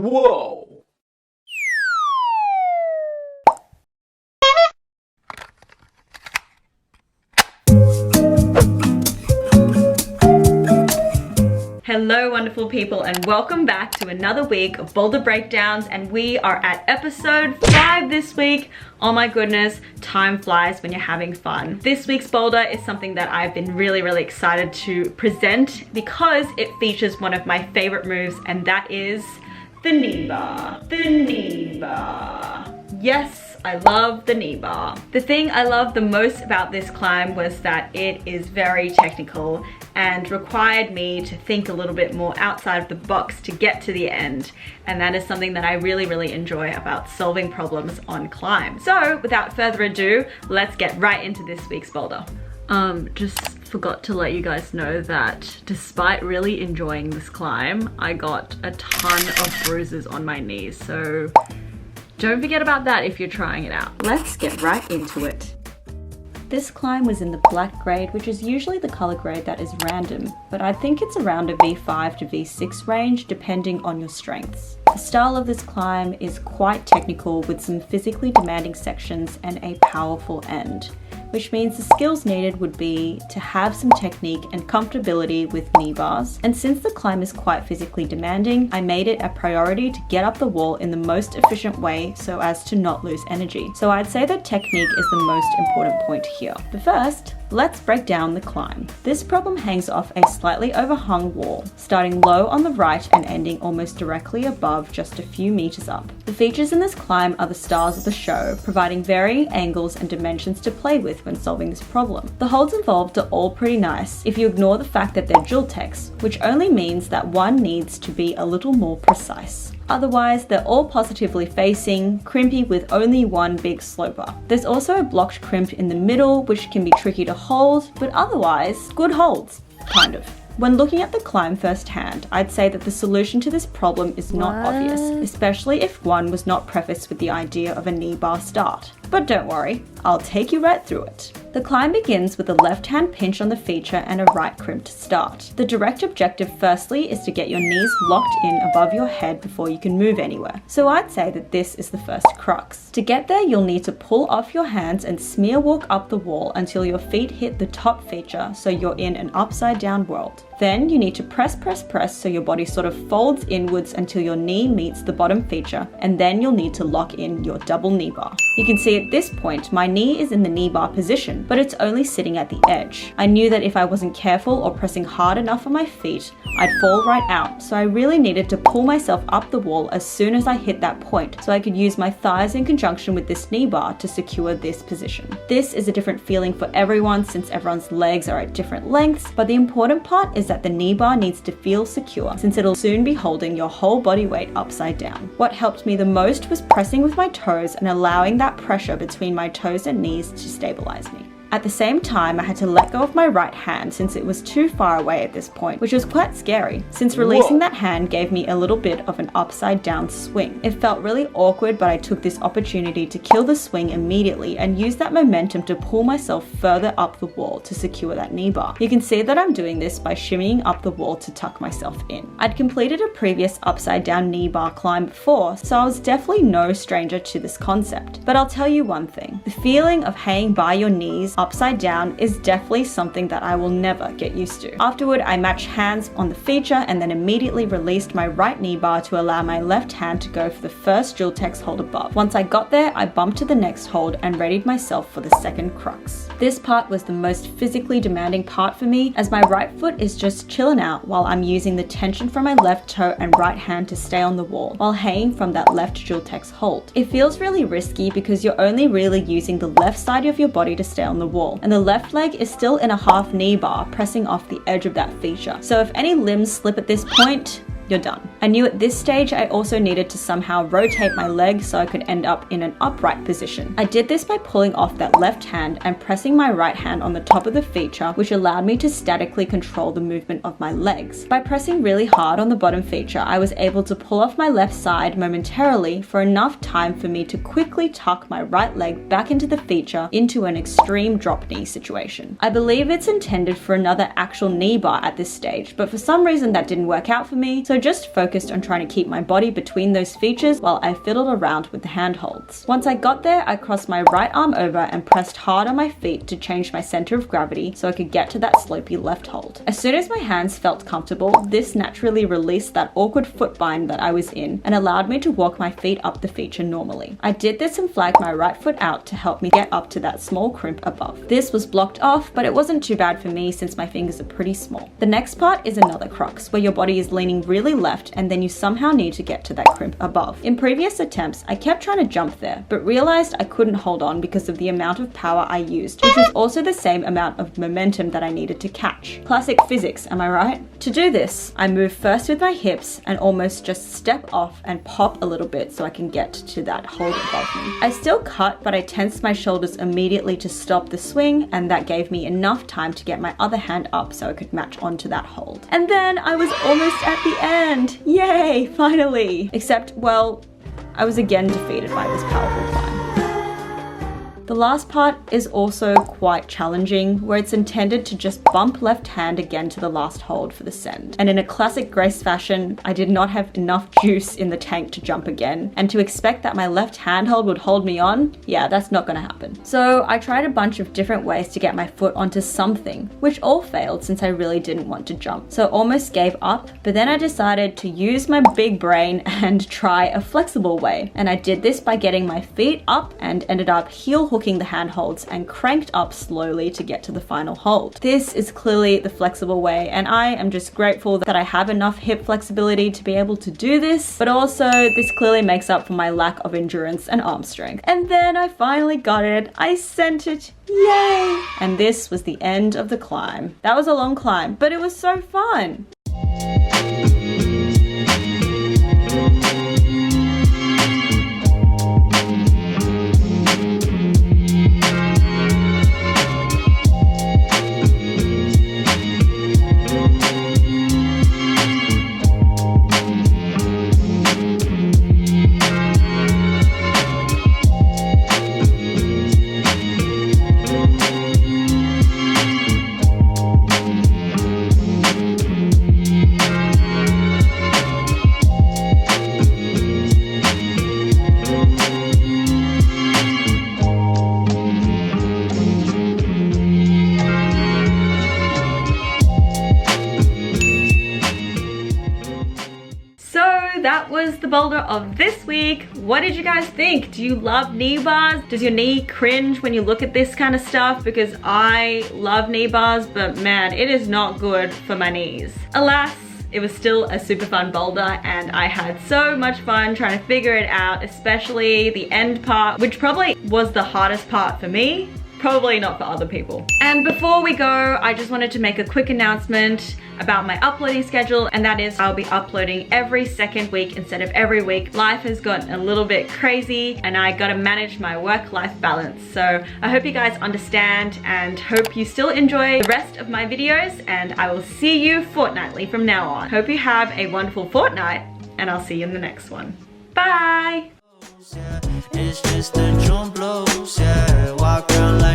Whoa! Hello wonderful people, and welcome back to another week of Boulder Breakdowns, and we are at episode 5 this week. Oh my goodness, time flies when you're having fun. This week's boulder is something that I've been really excited to present because it features one of my favorite moves, and that is the kneebar. The kneebar. Yes, I love the kneebar. The thing I love the most about this climb was that it is very technical and required me to think a little bit more outside of the box to get to the end. And that is something that I really enjoy about solving problems on climb. So without further ado, let's get right into this week's boulder. Just forgot to let you guys know that despite really enjoying this climb, I got a ton of bruises on my knees. So don't forget about that if you're trying it out. Let's get right into it. This climb was in the black grade, which is usually the color grade that is random, but I think it's around a V5 to V6 range depending on your strengths. The style of this climb is quite technical with some physically demanding sections and a powerful end, which means the skills needed would be to have some technique and comfortability with knee bars. And since the climb is quite physically demanding, I made it a priority to get up the wall in the most efficient way so as to not lose energy. So I'd say that technique is the most important point here. But first, let's break down the climb. This problem hangs off a slightly overhung wall, starting low on the right and ending almost directly above just a few meters up. The features in this climb are the stars of the show, providing varying angles and dimensions to play with when solving this problem. The holds involved are all pretty nice if you ignore the fact that they're dual techs, which only means that one needs to be a little more precise. Otherwise, they're all positively facing, crimpy with only one big sloper. There's also a blocked crimp in the middle, which can be tricky to hold, but otherwise, good holds, kind of. When looking at the climb firsthand, I'd say that the solution to this problem is not obvious, especially if one was not prefaced with the idea of a knee bar start. But don't worry, I'll take you right through it. The climb begins with a left-hand pinch on the feature and a right crimp to start. The direct objective firstly is to get your knees locked in above your head before you can move anywhere. So I'd say that this is the first crux. To get there, you'll need to pull off your hands and smear walk up the wall until your feet hit the top feature so you're in an upside down world. Then you need to press so your body sort of folds inwards until your knee meets the bottom feature, and then you'll need to lock in your double knee bar. You can see at this point my knee is in the knee bar position, but it's only sitting at the edge. I knew that if I wasn't careful or pressing hard enough on my feet, I'd fall right out, so I really needed to pull myself up the wall as soon as I hit that point so I could use my thighs in conjunction with this knee bar to secure this position. This is a different feeling for everyone since everyone's legs are at different lengths, but the important part is that the knee bar needs to feel secure since it'll soon be holding your whole body weight upside down. What helped me the most was pressing with my toes and allowing that pressure between my toes and knees to stabilize me. At the same time, I had to let go of my right hand since it was too far away at this point, which was quite scary, since releasing that hand gave me a little bit of an upside down swing. It felt really awkward, but I took this opportunity to kill the swing immediately and use that momentum to pull myself further up the wall to secure that knee bar. You can see that I'm doing this by shimmying up the wall to tuck myself in. I'd completed a previous upside down knee bar climb before, so I was definitely no stranger to this concept. But I'll tell you one thing, the feeling of hanging by your knees upside down is definitely something that I will never get used to. Afterward, I matched hands on the feature and then immediately released my right knee bar to allow my left hand to go for the first dual text hold above. Once I got there, I bumped to the next hold and readied myself for the second crux. This part was the most physically demanding part for me, as my right foot is just chilling out while I'm using the tension from my left toe and right hand to stay on the wall while hanging from that left dual text hold. It feels really risky because you're only really using the left side of your body to stay on the wall, and the left leg is still in a half knee bar pressing off the edge of that feature. So if any limbs slip at this point, you're done. I knew at this stage I also needed to somehow rotate my leg so I could end up in an upright position. I did this by pulling off that left hand and pressing my right hand on the top of the feature, which allowed me to statically control the movement of my legs. By pressing really hard on the bottom feature, I was able to pull off my left side momentarily for enough time for me to quickly tuck my right leg back into the feature into an extreme drop knee situation. I believe it's intended for another actual knee bar at this stage, but for some reason that didn't work out for me, so so just focused on trying to keep my body between those features while I fiddled around with the handholds. Once I got there, I crossed my right arm over and pressed hard on my feet to change my center of gravity so I could get to that slopey left hold. As soon as my hands felt comfortable, this naturally released that awkward foot bind that I was in and allowed me to walk my feet up the feature normally. I did this and flagged my right foot out to help me get up to that small crimp above. This was blocked off, but it wasn't too bad for me since my fingers are pretty small. The next part is another crux, where your body is leaning really left and then you somehow need to get to that crimp above. In previous attempts, I kept trying to jump there, but realized I couldn't hold on because of the amount of power I used, which was also the same amount of momentum that I needed to catch. Classic physics, am I right? To do this, I move first with my hips and almost just step off and pop a little bit so I can get to that hold above me. I still cut, but I tensed my shoulders immediately to stop the swing, and that gave me enough time to get my other hand up so I could match onto that hold. And then I was almost at the end. Yay, finally. Except, well, I was again defeated by this powerful climb. The last part is also quite challenging, where it's intended to just bump left hand again to the last hold for the send. And in a classic Grace fashion, I did not have enough juice in the tank to jump again, and to expect that my left handhold would hold me on, yeah, that's not gonna happen. So I tried a bunch of different ways to get my foot onto something, which all failed since I really didn't want to jump. So almost gave up, but then I decided to use my big brain and try a flexible way. And I did this by getting my feet up and ended up heel hooking the handholds and cranked up slowly to get to the final hold. This is clearly the flexible way, and I am just grateful that I have enough hip flexibility to be able to do this, but also this clearly makes up for my lack of endurance and arm strength. And then I finally got it. I sent it. Yay! And this was the end of the climb. That was a long climb, but it was so fun. That was the boulder of this week. What did you guys think? Do you love knee bars? Does your knee cringe when you look at this kind of stuff? Because I love knee bars, but man, it is not good for my knees. Alas, it was still a super fun boulder and I had so much fun trying to figure it out, especially the end part, which probably was the hardest part for me. Probably not for other people. And before we go, I just wanted to make a quick announcement about my uploading schedule, and that is I'll be uploading every second week instead of every week. Life has gotten a little bit crazy and I gotta manage my work-life balance. So I hope you guys understand and hope you still enjoy the rest of my videos, and I will see you fortnightly from now on. Hope you have a wonderful fortnight and I'll see you in the next one. Bye! It's just the drum blows, yeah. Walk around like